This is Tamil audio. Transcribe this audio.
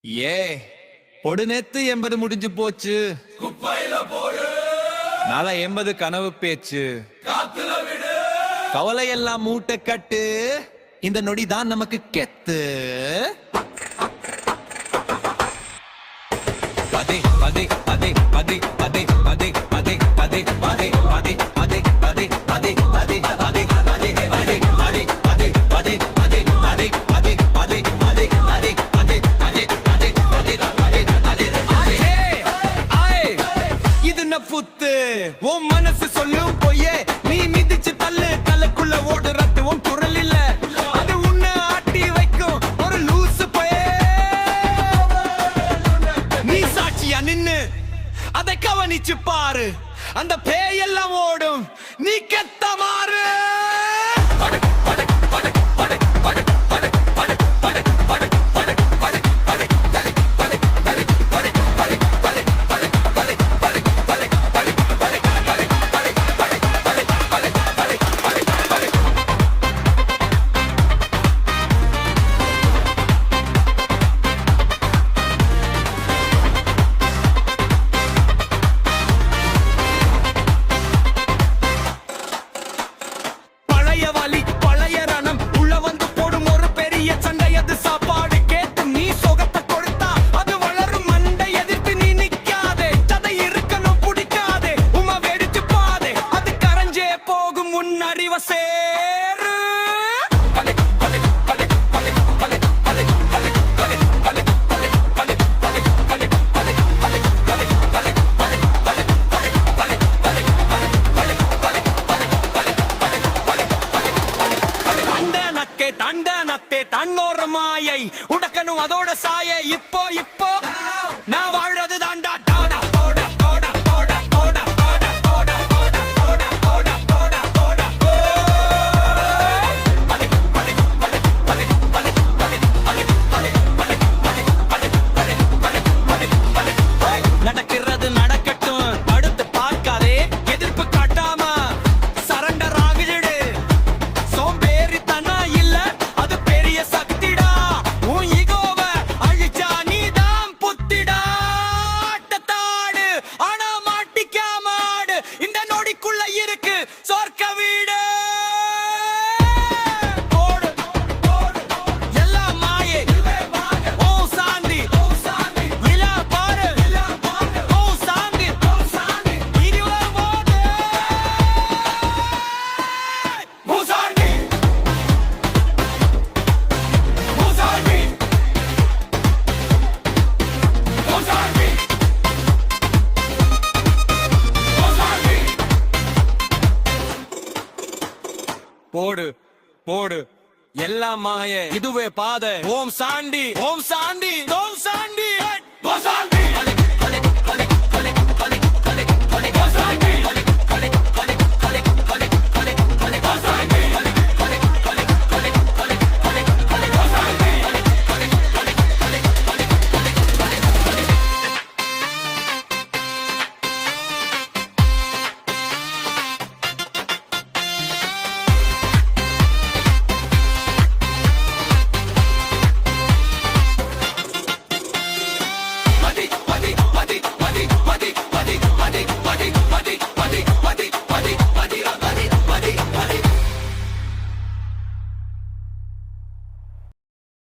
ஏ பொடுநெத்து 80 முடிஞ்சு போச்சு. நாளை 80 கனவு பேச்சு. கவலை எல்லாம் மூட்டை கட்டு. இந்த நொடிதான் நமக்கு கெத்து. பதே பதே பதே பதே பதே பதே பதே பதே பதே பதே பதே பதே பதே பதே பதே புத்து உன் மனசு சொல்லும் பொய்யே நீ மிதிச்சு தள்ளு தலைக்குள்ள ஓடு ரத்து உன் குரல் இல்ல அது உன்னை ஆட்டி வைக்கும் ஒரு லூசு பொயே நீ சாட்சியா நின்னு அதை கவனிச்சு பாரு அந்த பேயெல்லாம் ஓடும் நீ கெத்த மாறு பழைய ரணம் உள்ள வந்து போடும் ஒரு பெரிய சண்டை அது சாப்பாடு கேட்டு நீ சொகத்தை கொடுத்தா அது வளரும் மண்டை எதிர்த்து நீ நிக்காதே சதை இருக்கணும் பிடிக்காதே உமா வெடிச்சு பாதே அது கரைஞ்சே போகும் உன் அறிவ சேரு தண்டனத்தே தன்னோர மாயை உடக்கணும் அதோட சாயை இப்போ இப்போ நான் வாழ்றது தாண்டா நடக்கிறது நடக்கட்டும் அடுத்து பார்க்காதே எதிர்ப்பு காட்டாம சரண்டர் ஆகிடு சோம்பேறி தனா இல்ல அது பெரிய சக்திடா உன் ஈகோவ அழிச்சா நீதான் புத்திடா ஆட்டத்தாடு ஆனா மாட்டிக்காம ஆடு இந்த நொடிக்குள்ள இருக்கு சொர்க்க வீடு போடு போடு எல்லாம் மாய இதுவே பாதை ஓம் சாண்டி ஓம் சாண்டி ஓம் சாண்டி